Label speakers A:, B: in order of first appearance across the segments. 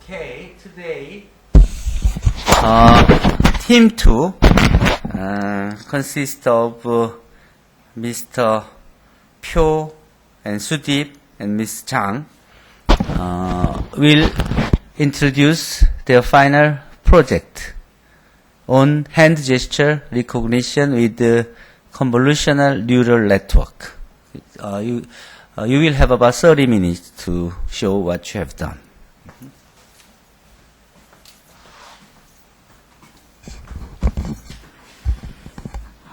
A: Okay, today team 2 consists of Mr. Pyo and Sudeep and Ms. Chang will introduce their final project on hand gesture recognition with the convolutional neural network. You will have about 30 minutes to show what you have done.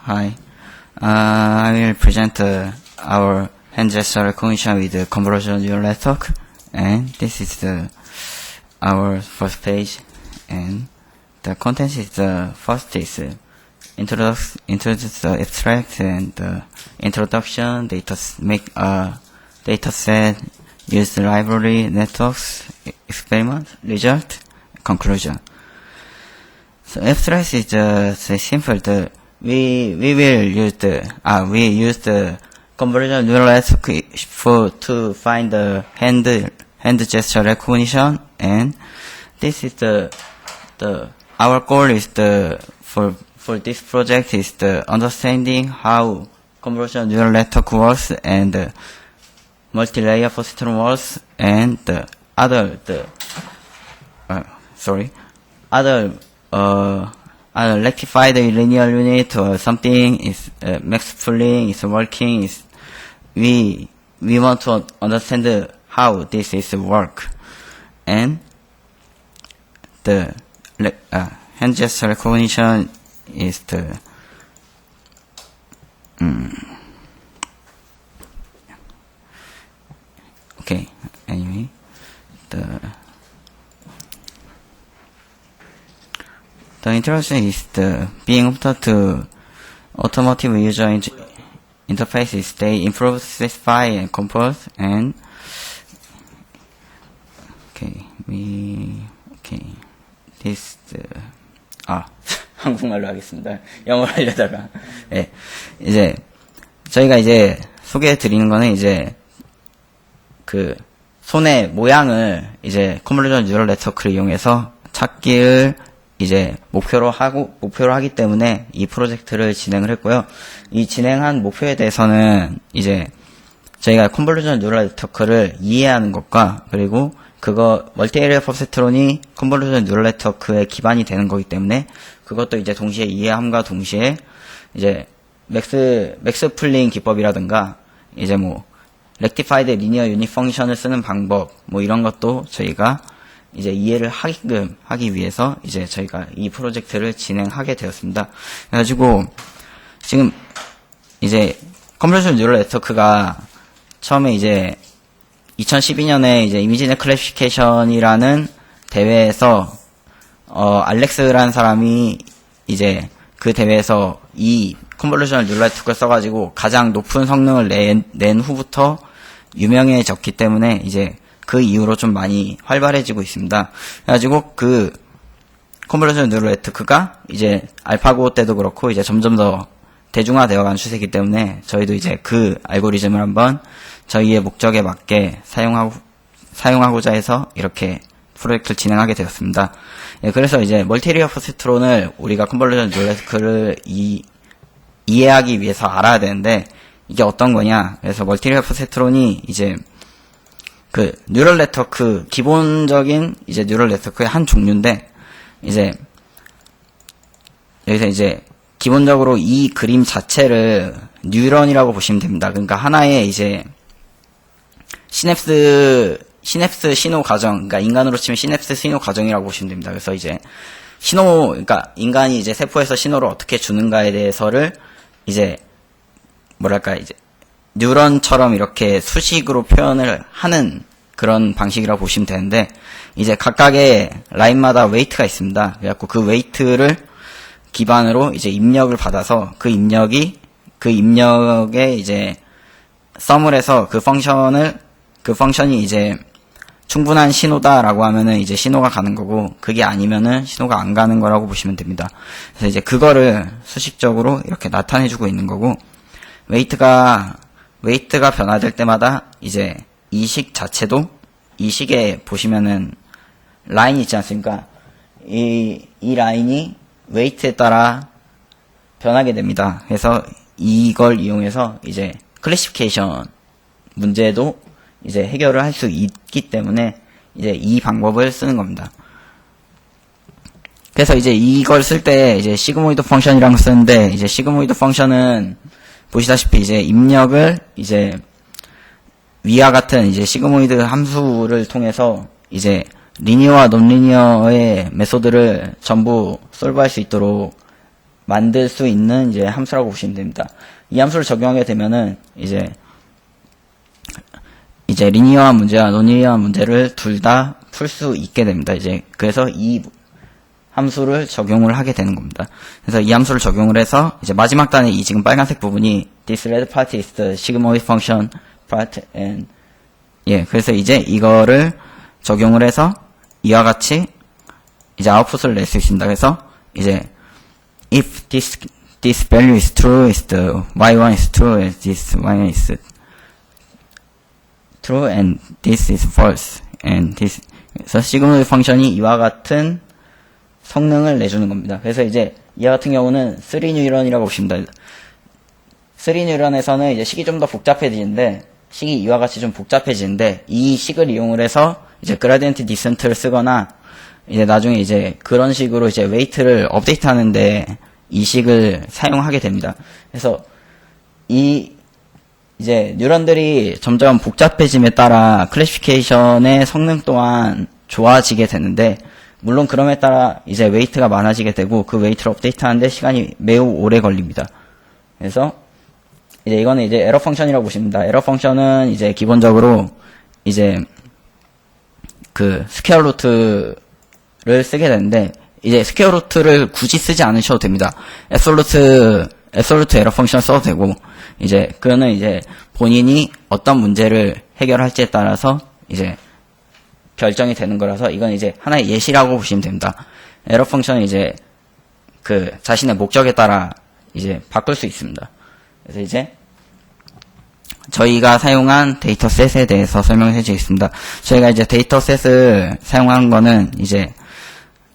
B: Hi, I will present our hand gesture recognition with the convolutional neural network, and this is our first page, and the content is first is introduce the abstract and introduction, data set, use the library, networks, experiment, result, conclusion. So abstract is just simple. We use the convolutional neural network to find the hand gesture recognition, and this is our goal is for this project is the understanding how convolutional neural network works and multi-layer positron works and other rectified linear unit or something is max pooling is working. We want to understand how this is work, and the hand gesture recognition is okay. Anyway, the introduction is being applied to automotive user interfaces. They improve, specify, and compose. And this 한국말로 하겠습니다. 영어로 하려다가 이제 저희가 이제 소개해 드리는 거는 이제 그 손의 모양을 이제 컨볼루션 뉴럴 네트워크를 이용해서 찾기를 이제 목표로 하기 때문에 이 프로젝트를 진행을 했고요. 이 진행한 목표에 대해서는 이제 저희가 컨볼루션 뉴럴 네트워크를 이해하는 것과 그리고 그거 멀티에리어 퍼셉트론이 컨볼루션 뉴럴 네트워크의 기반이 되는 거기 때문에 그것도 이제 동시에 이해함과 동시에 이제 맥스 풀링 기법이라든가 이제 뭐 렉티파이드 리니어 유닛 펑션을 쓰는 방법 뭐 이런 것도 저희가 이제 이해를 하게끔 하기 위해서 이제 저희가 이 프로젝트를 진행하게 되었습니다. 그래가지고 지금 이제 컨볼루션 뉴럴 네트워크가 처음에 이제 2012년에 이제 이미지넷 클래시피케이션이라는 대회에서 알렉스라는 사람이 이제 그 대회에서 이 컨볼루셔널 뉴럴 네트워크를 써가지고 가장 높은 성능을 낸 후부터 유명해졌기 때문에 이제 그 이후로 좀 많이 활발해지고 있습니다. 그래가지고 그 컨볼루셔널 뉴럴 네트워크가 이제 알파고 때도 그렇고 이제 점점 더 대중화되어가는 추세이기 때문에 저희도 이제 그 알고리즘을 한번 저희의 목적에 맞게 사용하고자 해서 이렇게 프로젝트를 진행하게 되었습니다. 예, 그래서 이제 멀티에리어 퍼셉트론을 우리가 컨볼루션 뉴럴 네트워크를 이해하기 위해서 알아야 되는데 이게 어떤 거냐? 그래서 멀티에리어 퍼셉트론이 이제 그 뉴럴 네트워크 기본적인 이제 뉴럴 네트워크의 한 종류인데 이제 여기서 이제 기본적으로 이 그림 자체를 뉴런이라고 보시면 됩니다. 그러니까 하나의 이제 시냅스 신호 과정, 그러니까 인간으로 치면 시냅스 신호 과정이라고 보시면 됩니다. 그래서 이제 그러니까 인간이 이제 세포에서 신호를 어떻게 주는가에 대해서를 이제 뭐랄까 이제 뉴런처럼 이렇게 수식으로 표현을 하는 그런 방식이라고 보시면 되는데 이제 각각의 라인마다 웨이트가 있습니다. 그래갖고 그 웨이트를 기반으로 이제 입력을 받아서 그 입력에 이제 썸을 해서 그 펑션이 이제 충분한 신호다라고 하면은 이제 신호가 가는 거고 그게 아니면은 신호가 안 가는 거라고 보시면 됩니다. 그래서 이제 그거를 수식적으로 이렇게 나타내주고 있는 거고 웨이트가 변화될 때마다 이제 이 식 자체도 이 식에 보시면은 라인이 있지 않습니까? 이 라인이 웨이트에 따라 변하게 됩니다. 그래서 이걸 이용해서 이제 클래시피케이션 문제도 이제 해결을 할 수 있기 때문에 이제 이 방법을 쓰는 겁니다. 그래서 이제 이걸 쓸 때 이제 시그모이드 펑션이라는 걸 쓰는데, 이제 시그모이드 펑션은 보시다시피 이제 입력을 이제 위와 같은 이제 시그모이드 함수를 통해서 이제 리니어와 논리니어의 메소드를 전부 솔브할 수 있도록 만들 수 있는 이제 함수라고 보시면 됩니다. 이 함수를 적용하게 되면은 이제 리니어한 문제와 논리니어한 문제를 둘 다 풀 수 있게 됩니다. 이제 그래서 이 함수를 적용을 하게 되는 겁니다. 그래서 이 함수를 적용을 해서 이제 마지막 단에 이 지금 빨간색 부분이 this red part is the sigmoid function part and 그래서 이제 이거를 적용을 해서 이와 같이 이제 아웃풋을 낼 수 있습니다. 그래서 이제 if this value is true, is the y1 is true, and this y1 is true, and this is false, and this. 그래서 시그모이드 펑션이 이와 같은 성능을 내주는 겁니다. 그래서 이제 이와 같은 경우는 3뉴런이라고 보십니다. 3뉴런에서는 이제 식이 좀 더 복잡해지는데, 식이 이와 같이 좀 복잡해지는데, 이 식을 이용을 해서 이제 그라디언트 디센트를 쓰거나, 이제 나중에 이제 그런 식으로 이제 웨이트를 업데이트 하는데 이 식을 사용하게 됩니다. 그래서 이제 뉴런들이 점점 복잡해짐에 따라 클래시피케이션의 성능 또한 좋아지게 되는데, 물론 그럼에 따라 이제 웨이트가 많아지게 되고 그 웨이트를 업데이트 하는데 시간이 매우 오래 걸립니다. 그래서 이제 이거는 이제 에러 펑션이라고 보십니다. 에러 펑션은 이제 기본적으로 이제 그 스퀘어 루트를 쓰게 되는데, 이제 스퀘어 루트를 굳이 쓰지 않으셔도 됩니다. 앱솔루트 에러 펑션 써도 되고, 이제 그거는 이제 본인이 어떤 문제를 해결할지에 따라서 이제 결정이 되는 거라서 이건 이제 하나의 예시라고 보시면 됩니다. 에러 펑션은 이제 그 자신의 목적에 따라 이제 바꿀 수 있습니다. 그래서 이제 저희가 사용한 데이터셋에 대해서 설명을 해주겠습니다. 저희가 이제 데이터셋을 사용한 거는 이제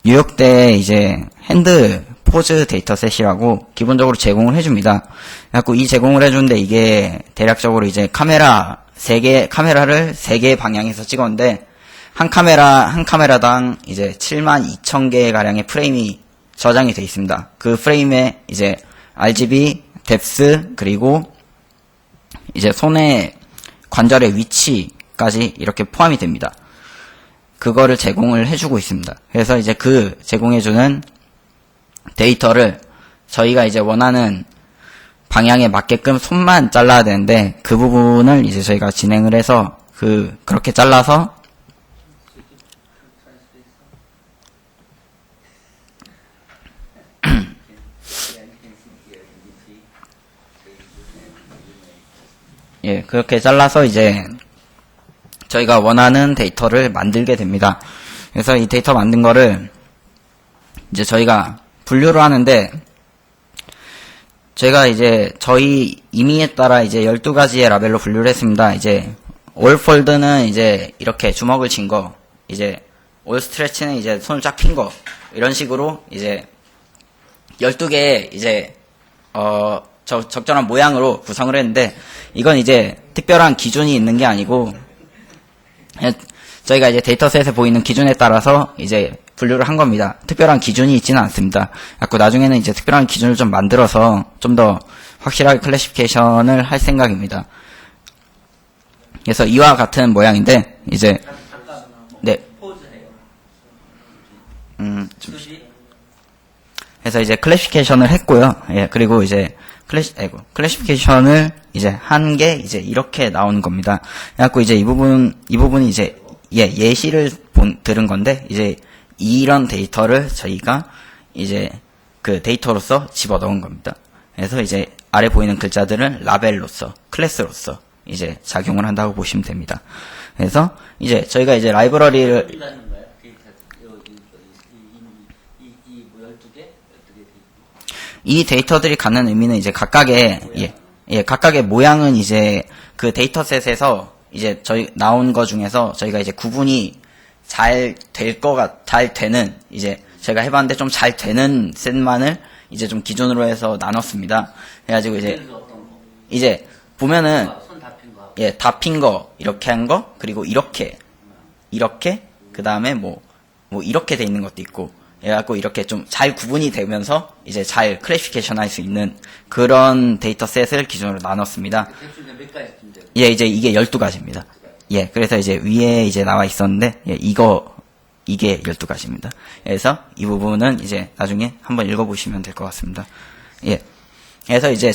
B: 뉴욕대 이제 핸드 포즈 데이터셋이라고 기본적으로 제공을 해줍니다. 그래갖고 이 제공을 해주는데 이게 대략적으로 이제 카메라를 3개의 방향에서 찍었는데 한 카메라당 이제 72,000개 가량의 프레임이 저장이 되어 있습니다. 그 프레임에 이제 RGB, 뎁스, 그리고 이제 손의 관절의 위치까지 이렇게 포함이 됩니다. 그거를 제공을 해주고 있습니다. 그래서 이제 그 제공해주는 데이터를 저희가 이제 원하는 방향에 맞게끔 손만 잘라야 되는데, 그 부분을 이제 저희가 진행을 해서 그렇게 잘라서 그렇게 잘라서 이제 저희가 원하는 데이터를 만들게 됩니다. 그래서 이 데이터 만든 거를 이제 저희가 분류를 하는데, 제가 이제 저희 임의에 따라 이제 12가지의 라벨로 분류를 했습니다. 이제 all fold는 이제 이렇게 주먹을 쥔 거, 이제 all stretch는 이제 손을 쫙 핀 거, 이런 식으로 이제 12개의 이제 적절한 모양으로 구성을 했는데, 이건 이제 특별한 기준이 있는 게 아니고 저희가 이제 데이터셋에 보이는 기준에 따라서 이제 분류를 한 겁니다. 특별한 기준이 있지는 않습니다. 그래서 나중에는 이제 특별한 기준을 좀 만들어서 좀 더 확실하게 클래시피케이션을 할 생각입니다. 그래서 이와 같은 모양인데, 이제 그래서 이제 클래시피케이션을 했고요. 그리고 이제 클래시피케이션을 이제 한 게 이제 이렇게 나오는 겁니다. 그래갖고 이제 이 부분이 이제 예시를 들은 건데, 이제 이런 데이터를 저희가 이제 그 데이터로서 집어 넣은 겁니다. 그래서 이제 아래 보이는 글자들은 라벨로서, 클래스로서 이제 작용을 한다고 보시면 됩니다. 그래서 이제 저희가 이제 라이브러리를 이 데이터들이 갖는 의미는 이제 각각의 모양은 이제 그 데이터셋에서 이제 저희 나온 거 중에서 저희가 이제 구분이 잘 되는, 이제 제가 해봤는데 좀 잘 되는 셋만을 이제 좀 기준으로 해서 나눴습니다. 그래가지고 이제 보면은, 예, 다 핀 거, 이렇게 한 거, 그리고 이렇게, 그 다음에 뭐 이렇게 돼 있는 것도 있고, 그래갖고 이렇게 좀 잘 구분이 되면서 이제 잘 클래시피케이션 할 수 있는 그런 데이터 셋을 기준으로 나눴습니다. 예, 이제 이게 12가지입니다. 예, 그래서 이제 위에 이제 나와 있었는데, 예, 이게 12가지입니다. 그래서 이 부분은 이제 나중에 한번 읽어보시면 될 것 같습니다. 예. 그래서 이제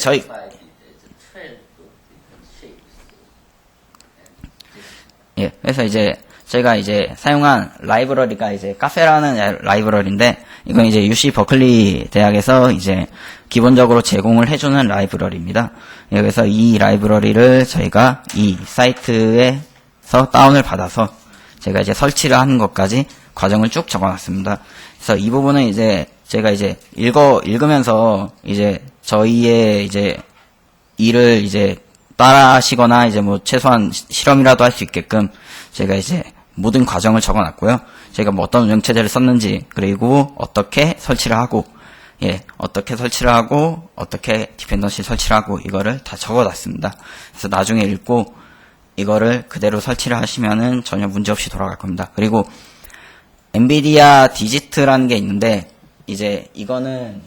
B: 예, 그래서 이제 저희가 이제 사용한 라이브러리가 이제 카페라는 라이브러리인데, 이건 이제 UC 버클리 대학에서 이제 기본적으로 제공을 해주는 라이브러리입니다. 예, 그래서 이 라이브러리를 저희가 이 사이트에서 다운을 받아서 제가 이제 설치를 하는 것까지 과정을 쭉 적어놨습니다. 그래서 이 부분은 이제 제가 이제 읽으면서 이제 저희의 이제 일을 이제 따라 하시거나 이제 뭐 최소한 실험이라도 할 수 있게끔 제가 이제 모든 과정을 적어놨고요. 제가 뭐 어떤 운영체제를 썼는지, 그리고 어떻게 설치를 하고, 예, 어떻게 설치를 하고, 어떻게 디펜던시 설치를 하고, 이거를 다 적어놨습니다. 그래서 나중에 읽고, 이거를 그대로 설치를 하시면은 전혀 문제없이 돌아갈 겁니다. 그리고, 엔비디아 디지트라는 게 있는데, 이제 이거는,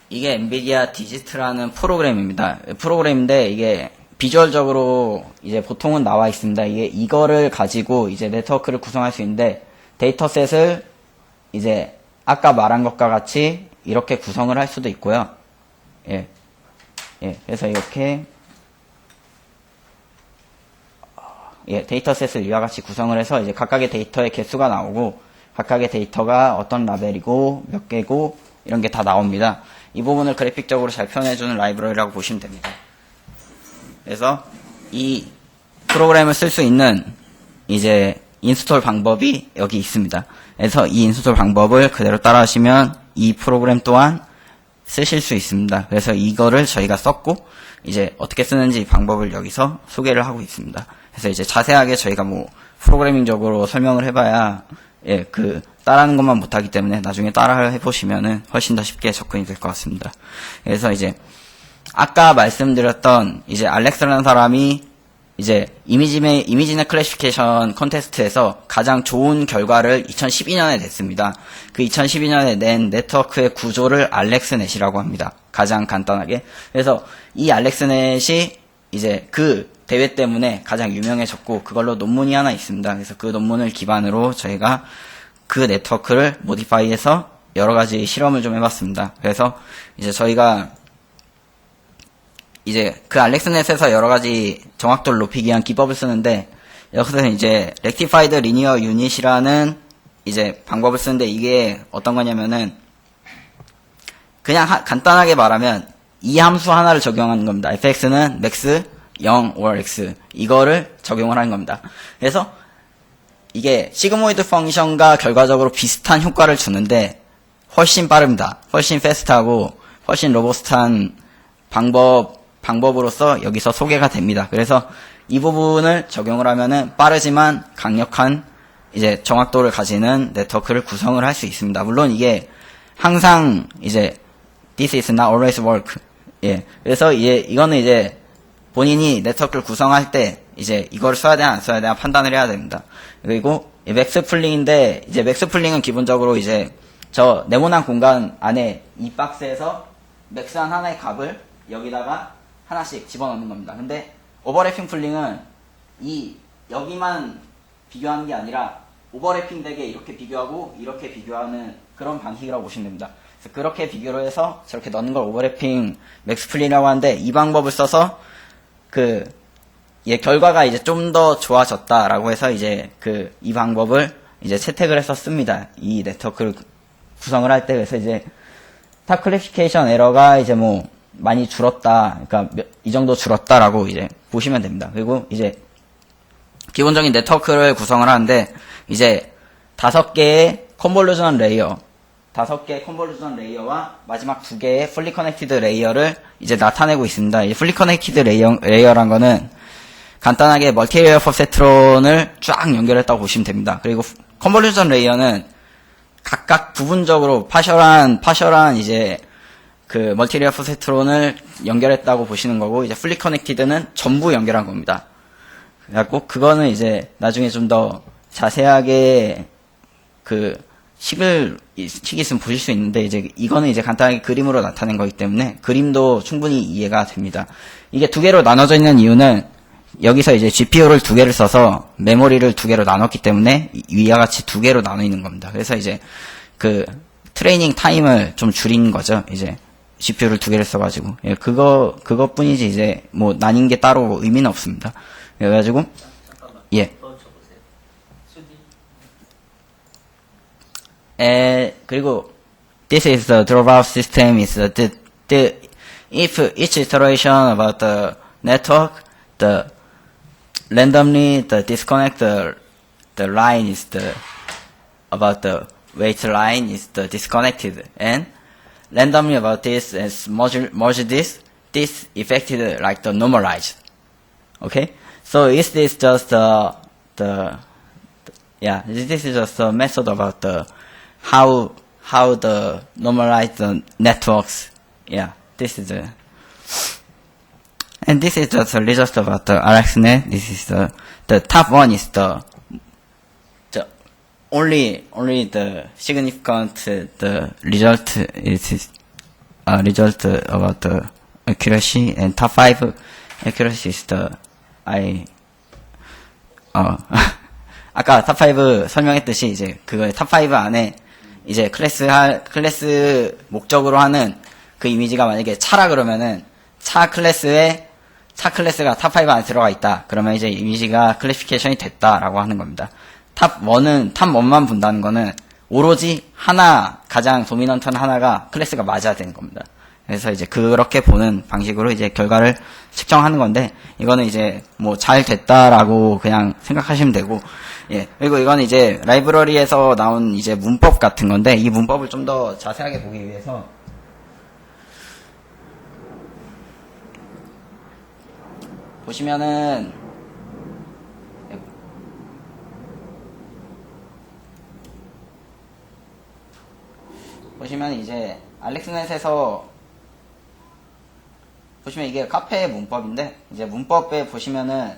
B: 이게 엔비디아 디지트라는 프로그램입니다. 프로그램인데 이게 비주얼적으로 이제 보통은 나와 있습니다. 이거를 가지고 이제 네트워크를 구성할 수 있는데, 데이터셋을 이제 아까 말한 것과 같이 이렇게 구성을 할 수도 있고요. 예. 예. 그래서 이렇게 데이터셋을 이와 같이 구성을 해서 이제 각각의 데이터의 개수가 나오고, 각각의 데이터가 어떤 라벨이고 몇 개고 이런 게 다 나옵니다. 이 부분을 그래픽적으로 잘 표현해주는 라이브러리라고 보시면 됩니다. 그래서 이 프로그램을 쓸 수 있는 이제 인스톨 방법이 여기 있습니다. 그래서 이 인스톨 방법을 그대로 따라 하시면 이 프로그램 또한 쓰실 수 있습니다. 그래서 이거를 저희가 썼고, 이제 어떻게 쓰는지 방법을 여기서 소개를 하고 있습니다. 그래서 이제 자세하게 저희가 뭐 프로그래밍적으로 설명을 해봐야 따라하는 것만 못하기 때문에 나중에 따라 해보시면은 훨씬 더 쉽게 접근이 될 것 같습니다. 그래서 이제 아까 말씀드렸던 이제 알렉스라는 사람이 이제 이미지넷 클래시피케이션 컨테스트에서 가장 좋은 결과를 2012년에 냈습니다. 그 2012년에 낸 네트워크의 구조를 알렉스넷이라고 합니다. 가장 간단하게. 그래서 이 알렉스넷이 이제 그 대회 때문에 가장 유명해졌고, 그걸로 논문이 하나 있습니다. 그래서 그 논문을 기반으로 저희가 그 네트워크를 모디파이해서 여러 가지 실험을 좀 해봤습니다. 그래서 이제 저희가 이제 그 알렉스넷에서 여러 가지 정확도를 높이기 위한 기법을 쓰는데, 여기서 이제 Rectified Linear Unit이라는 이제 방법을 쓰는데, 이게 어떤 거냐면은 그냥 간단하게 말하면 이 함수 하나를 적용하는 겁니다. fx는 max 0 or x, 이거를 적용을 하는 겁니다. 그래서 이게 시그모이드 펑션과 결과적으로 비슷한 효과를 주는데 훨씬 빠릅니다. 훨씬 패스트하고 훨씬 로버스트한 방법으로서 여기서 소개가 됩니다. 그래서 이 부분을 적용을 하면은 빠르지만 강력한 이제 정확도를 가지는 네트워크를 구성을 할 수 있습니다. 물론 이게 항상 이제 this is not always work. 예. 그래서 이거는 이제 본인이 네트워크를 구성할 때 이제 이걸 써야 되나 안 써야 되나 판단을 해야 됩니다. 그리고 맥스풀링인데, 이제 맥스풀링은 기본적으로 이제 저 네모난 공간 안에 이 박스에서 맥스한 하나의 값을 여기다가 하나씩 집어넣는 겁니다. 근데 오버래핑 풀링은 여기만 비교하는 게 아니라 오버래핑 되게 이렇게 비교하고 이렇게 비교하는 그런 방식이라고 보시면 됩니다. 그래서 그렇게 비교를 해서 저렇게 넣는 걸 오버래핑 맥스풀링이라고 하는데, 이 방법을 써서 결과가 이제 좀 더 좋아졌다라고 해서 이제 이 방법을 이제 채택을 해서 씁니다. 이 네트워크를 구성을 할 때. 그래서 이제 탑 클래시피케이션 에러가 이제 뭐 많이 줄었다, 그러니까 이 정도 줄었다라고 이제 보시면 됩니다. 그리고 이제 기본적인 네트워크를 구성을 하는데, 이제 5개의 컨볼루션 레이어, 5개 컨볼루션 레이어와 마지막 2개의 풀리 커넥티드 레이어를 이제 나타내고 있습니다. 이 풀리 커넥티드 레이어란 거는 간단하게 멀티레이어 퍼셉트론을 쫙 연결했다고 보시면 됩니다. 그리고 컨볼루션 레이어는 각각 부분적으로 파셜한 이제 그 멀티레이어 퍼셉트론을 연결했다고 보시는 거고, 이제 풀리 커넥티드는 전부 연결한 겁니다. 그래갖고 그거는 이제 나중에 좀 더 자세하게 그 식이 있으면 보실 수 있는데, 이제 이거는 이제 간단하게 그림으로 나타낸 거기 때문에 그림도 충분히 이해가 됩니다. 이게 2개로 나눠져 있는 이유는 여기서 이제 GPU를 2개를 써서 메모리를 2개로 나눴기 때문에 위와 같이 2개로 나눠 있는 겁니다. 그래서 이제 그 트레이닝 타임을 좀 줄인 거죠. 이제 GPU를 2개를 써가지고. 예, 그것뿐이지 이제 뭐 나뉜 게 따로 의미는 없습니다. 그래가지고, 예. 그리고 this is the dropout system is if each iteration about the network randomly disconnect the line is about the weight line is disconnected, and randomly about this is merge this affected like the normalized. Okay, so is this just this is just a method about the how the normalized networks. Yeah, this is and this is just a result about the RxNet. This is the top one is the only the significant the result is a result about the accuracy, and top 5 accuracy is the 아까 탑 5 설명했듯이 이제 그거 탑 5 안에 이제 클래스 목적으로 하는 그 이미지가 만약에 차라 그러면은 차 클래스가 탑 5 안에 들어가 있다. 그러면 이제 이미지가 클래시피케이션이 됐다라고 하는 겁니다. 탑 1만 본다는 거는 오로지 가장 도미넌트한 하나가 클래스가 맞아야 되는 겁니다. 그래서 이제 그렇게 보는 방식으로 이제 결과를 측정하는 건데, 이거는 이제 뭐 잘 됐다라고 그냥 생각하시면 되고, 예. 그리고 이건 이제 라이브러리에서 나온 이제 문법 같은 건데, 이 문법을 좀 더 자세하게 보기 위해서 보시면은 이제 알렉스넷에서 보시면 이게 카페의 문법인데, 이제 문법에 보시면은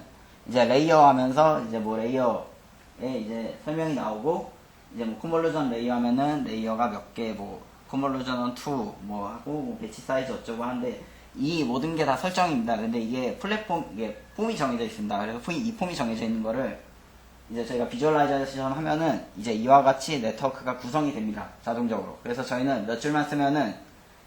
B: 이제 레이어 하면서 이제 뭐 레이어에 이제 설명이 나오고, 이제 뭐 컨볼루전 레이어 하면은 레이어가 몇 개, 뭐 컨볼루전 2 뭐 하고 뭐 배치 사이즈 어쩌고 하는데, 이 모든 게 다 설정입니다. 근데 이게 이게 폼이 정해져 있습니다. 그래서 이 폼이 정해져 있는 거를 이제 저희가 비주얼라이제이션 하면은 이제 이와 같이 네트워크가 구성이 됩니다. 자동적으로. 그래서 저희는 몇 줄만 쓰면은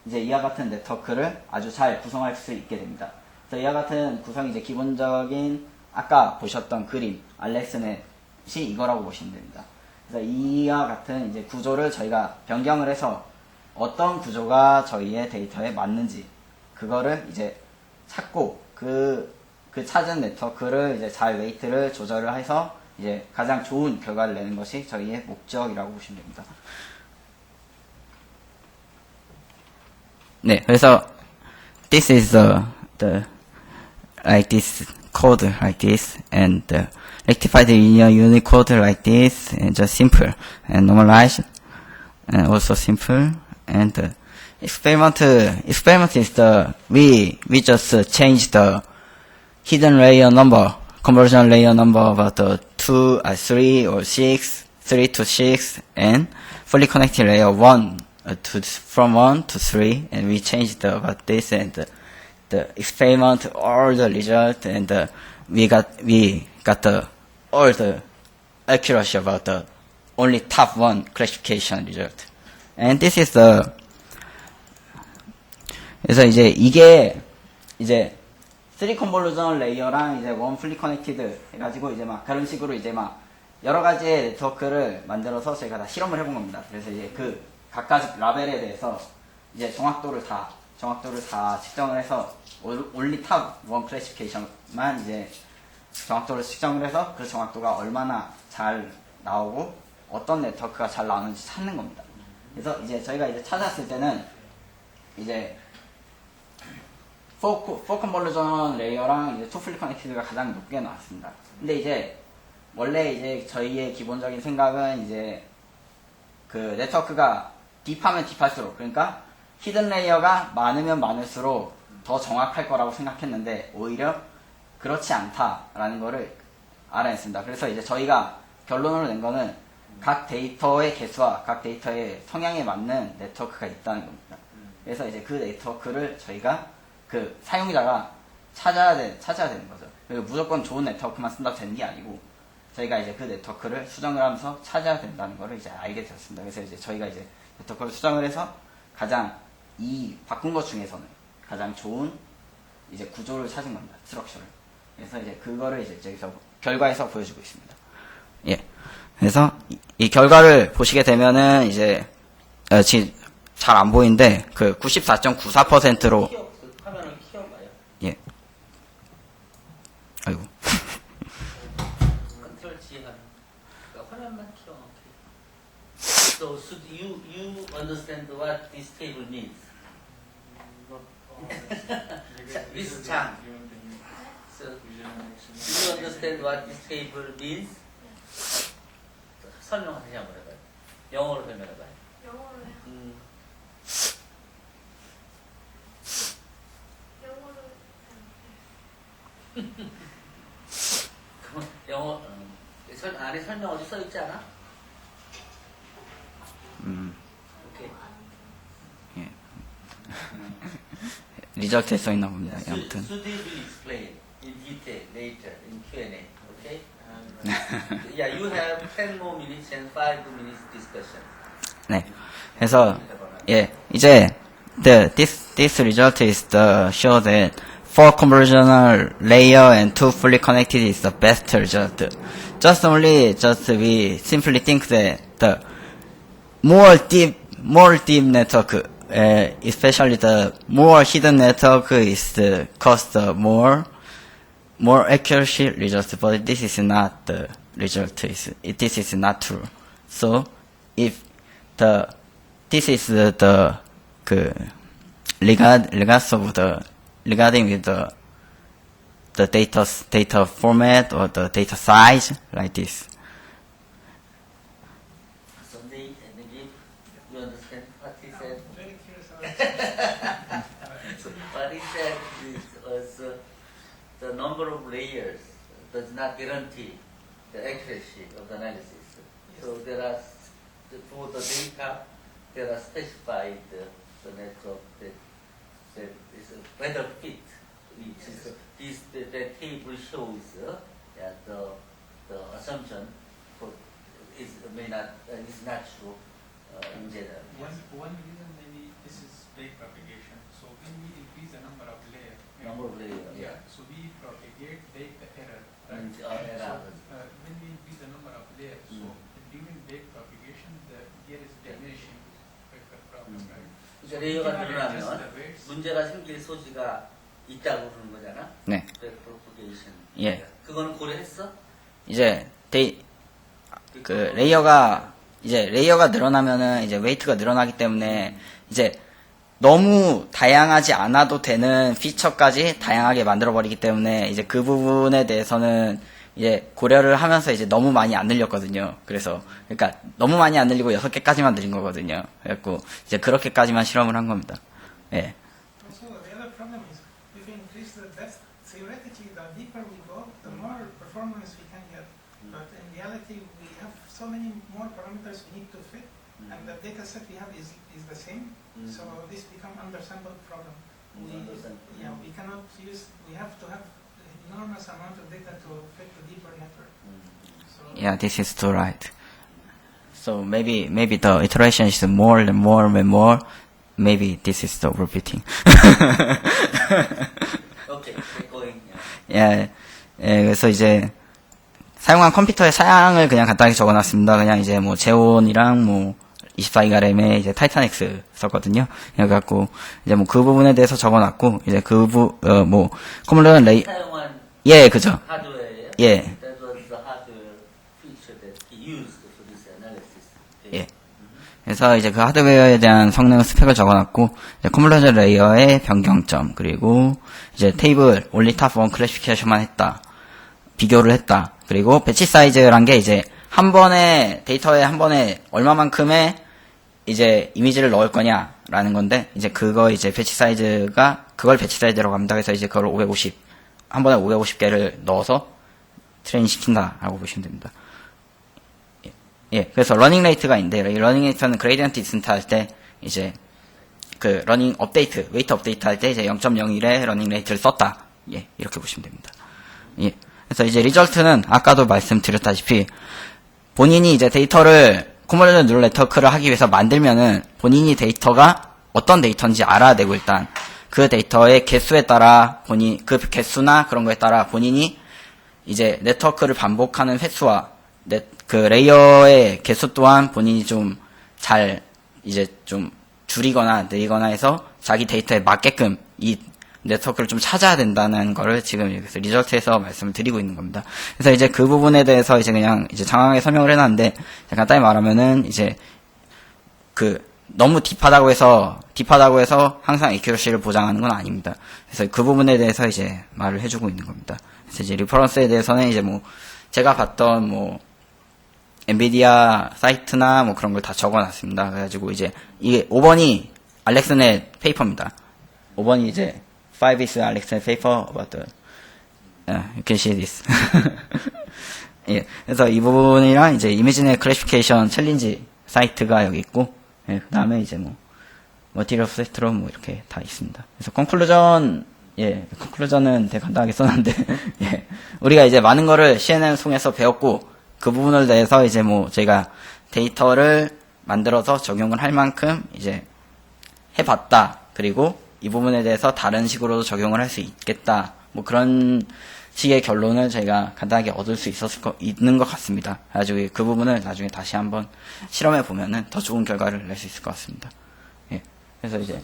B: 이제 이와 같은 네트워크를 아주 잘 구성할 수 있게 됩니다. 그래서 이와 같은 구성이 이제 기본적인 아까 보셨던 그림, 알렉스넷이 이거라고 보시면 됩니다. 그래서 이와 같은 이제 구조를 저희가 변경을 해서 어떤 구조가 저희의 데이터에 맞는지 그거를 이제 찾고 그 찾은 네트워크를 이제 잘 웨이트를 조절을 해서 이제 가장 좋은 결과를 내는 것이 저희의 목적이라고 보시면 됩니다. 네, 그래서 this is the like this code like this, and rectified linear Unicode like this, and just simple and normalized, and also simple. And experiment is we just change the hidden layer number, conversion layer number about 3 or 6, 3 to 6, and fully connected layer 1 from 1 to 3, and we changed about this, and the experiment, all the result, and we got all the accuracy about the only top 1 classification result. And this is 그래서 이제 이게 이제 3 컨볼루전 레이어랑 이제 1 fully connected 해가지고 이제 막 그런 식으로 이제 막 여러 가지의 네트워크를 만들어서 저희가 다 실험을 해본 겁니다. 그래서 이제 그 각각 라벨에 대해서 이제 정확도를 다 측정을 해서 only top 1 classification만 이제 정확도를 측정을 해서 그 정확도가 얼마나 잘 나오고 어떤 네트워크가 잘 나오는지 찾는 겁니다. 그래서 이제 저희가 이제 찾았을 때는 이제 4 컨버전 레이어랑 이제 2 풀리 커넥티드가 가장 높게 나왔습니다. 근데 이제 원래 이제 저희의 기본적인 생각은 이제 그 네트워크가 딥하면 딥할수록, 그러니까 히든 레이어가 많으면 많을수록 더 정확할 거라고 생각했는데 오히려 그렇지 않다라는 거를 알아냈습니다. 그래서 이제 저희가 결론으로 낸 거는 각 데이터의 개수와 각 데이터의 성향에 맞는 네트워크가 있다는 겁니다. 그래서 이제 그 네트워크를 저희가 그 사용자가 찾아야 되는 거죠. 그리고 무조건 좋은 네트워크만 쓴다고 되는 게 아니고 저희가 이제 그 네트워크를 수정을 하면서 찾아야 된다는 거를 이제 알게 되었습니다. 그래서 이제 저희가 이제 네트워크를 수정을 해서 가장 이 바꾼 것 중에서는 가장 좋은 이제 구조를 찾은 겁니다. 스트럭처를. 그래서 이제 그거를 이제 여기서 결과에서 보여주고 있습니다. 예. 그래서 이 결과를 보시게 되면은 이제 지금 잘 안 보이는데 그 94.94%로
A: 화면을 키워봐요.
B: 예. 아이고.
A: 컨트롤 G 하면 그러니까 화면만 키워놓게. So should you understand what this table means? Miss Chang. So do you understand what this table means? 설명 다시 한번 해봐요. 영어로 설명해봐요.
C: 영어로요?
A: 그럼 영어 안에 설명 어디 써 있지 않아? 오케이.
B: 예. 리젝트에 써 있나 봅니다. 아무튼.
A: Should we explain in detail later in Q&A? Okay? Yeah, you have 10 more minutes and 5 minutes discussion.
B: 네. 그래서 예, 이제 this result is the show that 4 convolutional layer and 2 fully connected is the best result. Just we simply think that the more deep network, especially the more hidden network is cost more accuracy results, but this is not the result. This is not true. So if this is the regarding with the data format or the data size like this.
A: Sunday and Najib, you understand what he said?
C: Very curious about
A: What he said was the number of layers does not guarantee the accuracy of the analysis. So there are, for the data, there are specified the network that is a better fit. Which is the table shows that the assumption is not true in general.
C: one reason maybe this is rate propagation. So when we increase the number of layers,
A: Number of layers, yeah.
C: so we propagate the error.
A: And,
C: So when we increase the number of layers, so
A: Mm.
C: during rate propagation, there is diminishing problem, right?
A: 그러니까 레이어가
C: We cannot adjust
A: 늘어나면
C: the weights.
A: 문제가 생길 소지가 있다고 그러는 거잖아.
B: 네.
A: propagation.
B: 예.
A: 그거는 고려했어?
B: 이제 레이어가 늘어나면은 이제 웨이트가 늘어나기 때문에 이제 너무 다양하지 않아도 되는 피처까지 다양하게 만들어 버리기 때문에 이제 그 부분에 대해서는 이제 고려를 하면서 이제 너무 많이 안 늘렸거든요. 그러니까 너무 많이 안 늘리고 6개까지만 늘린 거거든요. 그래갖고 이제 그렇게까지만 실험을 한 겁니다. 예.
C: Also, the other problem is if we increase the depth, theoretically, the deeper we go, the more performance we can get. But in reality, we have so many more parameters we need to fit, and the data set we have is the same. So this become undersampled problem. We cannot use. We have to have enormous amount of data to fit the deeper network. So
B: Yeah, this is too right. So maybe the iteration is more and more and more. Maybe this is the repeating.
A: Okay, keep going.
B: 예, 그래서 이제 사용한 컴퓨터의 사양을 그냥 간단하게 적어놨습니다. 그냥 이제 뭐 제온이랑 뭐 24기가 램에 이제 타이탄엑스 썼거든요. 그래갖고 이제 뭐 그 부분에 대해서 적어놨고 이제 뭐 컴퓨터는
A: 사용한
B: 그죠.
A: 하드웨어예요?
B: 예.
A: That was the hardware feature that he used for this analysis.
B: 예. 그래서 이제 그 하드웨어에 대한 성능 스펙을 적어놨고, 컨볼루션 레이어의 변경점, 그리고 이제 테이블 only top one 클래시피케이션만 했다. 비교를 했다. 그리고 배치 사이즈란 게 이제 한 번에, 데이터에 한 번에 얼마만큼의 이제 이미지를 넣을 거냐라는 건데, 이제 그거 이제 배치 사이즈가, 그걸 배치 사이즈라고 합니다. 그래서 이제 그걸 550, 한 번에 550개를 넣어서 트레이닝 시킨다라고 보시면 됩니다. 예, 그래서 러닝 레이트가 있는데, 이 러닝 레이트는 그레이디언트 디센트 할 때, 이제, 그, 러닝 업데이트, 웨이트 업데이트 할 때 이제 0.01의 러닝 레이트를 썼다. 예, 이렇게 보시면 됩니다. 예. 그래서 이제 리절트는 아까도 말씀드렸다시피, 본인이 이제 데이터를, 컨볼루션 뉴럴 네트워크를 하기 위해서 만들면은, 본인이 데이터가 어떤 데이터인지 알아야 되고, 일단, 그 데이터의 개수에 따라, 그 개수나 그런 거에 따라 본인이 이제 네트워크를 반복하는 횟수와, 그 레이어의 개수 또한 본인이 좀 잘 이제 좀 줄이거나 늘리거나 해서 자기 데이터에 맞게끔 이 네트워크를 좀 찾아야 된다는 거를 지금 여기서 리절트에서 말씀을 드리고 있는 겁니다. 그래서 이제 그 부분에 대해서 이제 그냥 이제 장황하게 설명을 해놨는데, 간단히 말하면은 이제 그 너무 딥하다고 해서 항상 애큐러시를 보장하는 건 아닙니다. 그래서 그 부분에 대해서 이제 말을 해주고 있는 겁니다. 그래서 이제 리퍼런스에 대해서는 이제 뭐 제가 봤던 뭐 엔비디아 사이트나 뭐 그런 걸 다 적어놨습니다. 그래가지고 이제 이게 5번이 알렉슨의 페이퍼입니다. 5번이 이제 5 is Alex's paper about the you can see this. 예, 그래서 이 부분이랑 이제 이미지네 클래시피케이션 챌린지 사이트가 여기 있고, 예, 그 다음에 이제 뭐 머티리얼 세트로 뭐 이렇게 다 있습니다. 그래서 컨클루전은 되게 간단하게 써놨는데, 예, 우리가 이제 많은 거를 CNN 통해서 배웠고, 그 부분을 대해서 이제 뭐 저희가 데이터를 만들어서 적용을 할 만큼 이제 해봤다. 그리고 이 부분에 대해서 다른 식으로도 적용을 할 수 있겠다. 뭐 그런 식의 결론을 저희가 간단하게 얻을 수 있는 것 같습니다. 그래가지고 그 부분을 나중에 다시 한번 실험해 보면은 더 좋은 결과를 낼 수 있을 것 같습니다. 예. 그래서 이제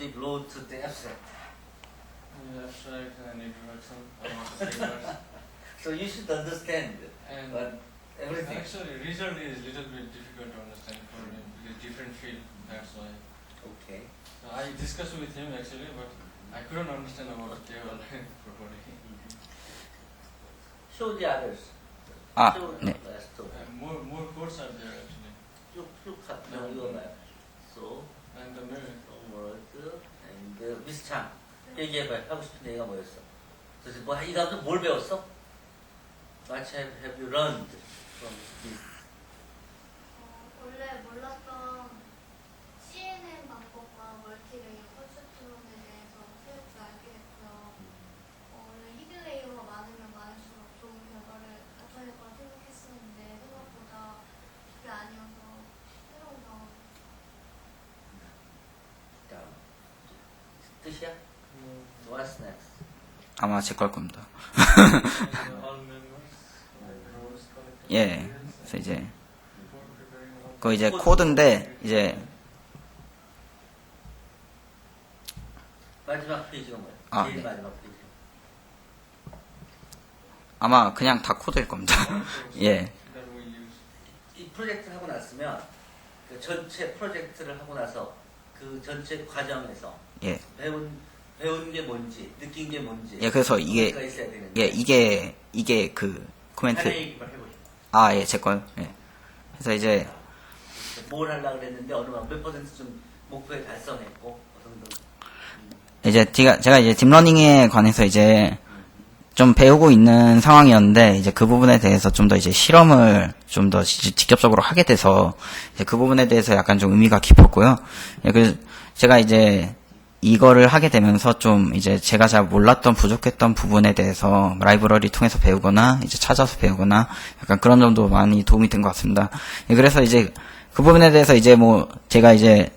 A: So you should understand
D: And
A: but everything.
D: actually, result is little bit difficult to understand for the different field. That's why.
A: Okay.
D: So I discussed with him actually, but I couldn't understand about KL properly.
A: Show the others.
B: 아,
A: Show
B: 네.
A: the last two.
D: More codes are there actually.
A: Look at your map. So,
D: And the middle.
A: word and Miss Chang. 얘기해봐. 하고 싶은 얘기가 뭐였어? 그래서 뭐 이 가운데 뭘 배웠어? What have you learned from this?
E: 원래 몰랐던 CNN 방법과 멀티레이어 컨셉트론에 대해서 새롭게 알게 됐고요. 원래 히든 레이어가 많으면 많을수록 좋은 결과를 나타낼 거라 생각했었는데 생각보다 그게 아니어서 새로운 경험.
A: 다음. 뜻이야? What's next?
B: 아마 제 걸 겁니다.
D: All members.
B: 예. 그래서 이제 그거 이제 코드인데 이제
A: 마지막 페이지가 뭐야?
B: 아,
A: 제일
B: 네.
A: 마지막 페이지.
B: 아마 그냥 다 코드일 겁니다. 예.
D: That we use.
A: 이 프로젝트를 하고 났으면 그 전체 프로젝트를 하고 나서 그 전체 과정에서
B: 예.
A: 배운 게 뭔지 느낀 게 뭔지
B: 예, 그래서 이게
A: 그거가 있어야 되는데
B: 예, 이게 그 코멘트.
A: 하나 얘기만 해보자.
B: 아, 예, 제 거요. 예. 그래서 이제
A: 뭘 하려고 그랬는데 어느 몇 퍼센트 좀 목표에 달성했고 어느 정도
B: 이제 제가 이제 딥러닝에 관해서 이제 좀 배우고 있는 상황이었는데 이제 그 부분에 대해서 좀 더 이제 실험을 좀 더 직접적으로 하게 돼서 이제 그 부분에 대해서 약간 좀 의미가 깊었고요. 예, 그래서 제가 이제 이거를 하게 되면서 좀 이제 제가 잘 몰랐던 부족했던 부분에 대해서 라이브러리 통해서 배우거나 이제 찾아서 배우거나 약간 그런 점도 많이 도움이 된 것 같습니다. 예, 그래서 이제 그 부분에 대해서 이제 뭐 제가 이제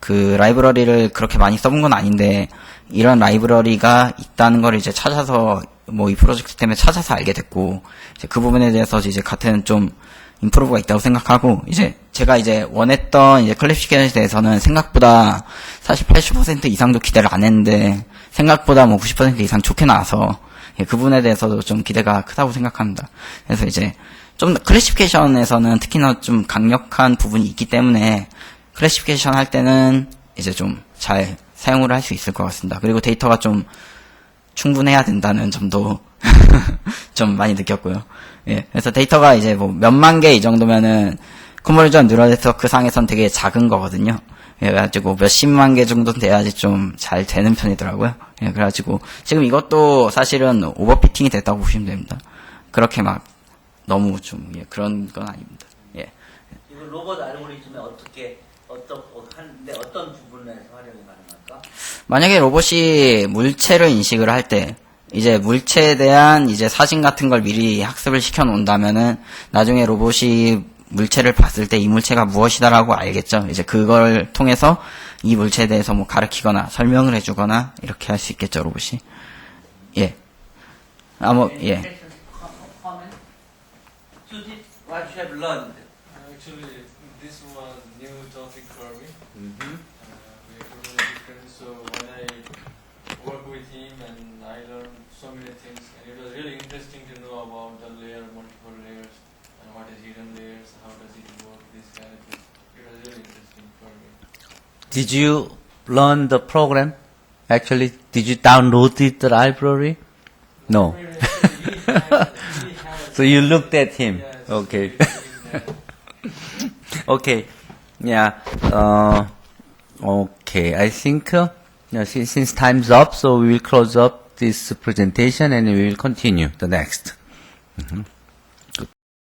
B: 그 라이브러리를 그렇게 많이 써본 건 아닌데 이런 라이브러리가 있다는 걸 이제 찾아서 뭐 이 프로젝트 때문에 찾아서 알게 됐고 이제 그 부분에 대해서 이제 같은 좀 임프로브가 있다고 생각하고 이제 제가 이제 원했던 이제 클래시피케이션에 대해서는 생각보다 사실 80% 이상도 기대를 안 했는데 생각보다 뭐 90% 이상 좋게 나와서 예, 그 부분에 대해서도 좀 기대가 크다고 생각합니다. 그래서 이제 좀 클래시피케이션에서는 특히나 좀 강력한 부분이 있기 때문에 클래시피케이션 할 때는 이제 좀 잘 사용을 할 수 있을 것 같습니다. 그리고 데이터가 좀 충분해야 된다는 점도 좀 많이 느꼈고요. 예, 그래서 데이터가 이제 뭐 몇만 개 이 정도면은 컨버전 뉴럴 네트워크 상에선 되게 작은 거거든요. 예, 그래가지고 몇십만 개 정도 돼야지 좀 잘 되는 편이더라고요. 예, 그래가지고 지금 이것도 사실은 오버피팅이 됐다고 보시면 됩니다. 그렇게 막 너무 좀 그런 건 아닙니다. 예.
A: 이거 로봇 알고리즘에 어떤 부분에서 활용이 가능할까?
B: 만약에 로봇이 물체를 인식을 할 때 이제 물체에 대한 이제 사진 같은 걸 미리 학습을 시켜 놓는다면은 나중에 로봇이 물체를 봤을 때 이 물체가 무엇이다라고 알겠죠. 이제 그걸 통해서 이 물체에 대해서 뭐 가르치거나 설명을 해주거나 이렇게 할 수 있겠죠, 로봇이. 예. 예.
A: What you have learned?
D: Actually, this was new topic for me.
A: Mm-hmm.
D: We're totally different. So when I work with him and I learned so many things, and it was really interesting to know about the multiple layers, and what is hidden layers, how does it work, this kind of thing. It was really interesting for me.
A: Did you learn the program? Actually, did you download the library? No. So you looked at him.
D: Yes.
A: Okay. Okay. Yeah. Okay. I think since time's up, so we will close up this presentation and we will continue the next.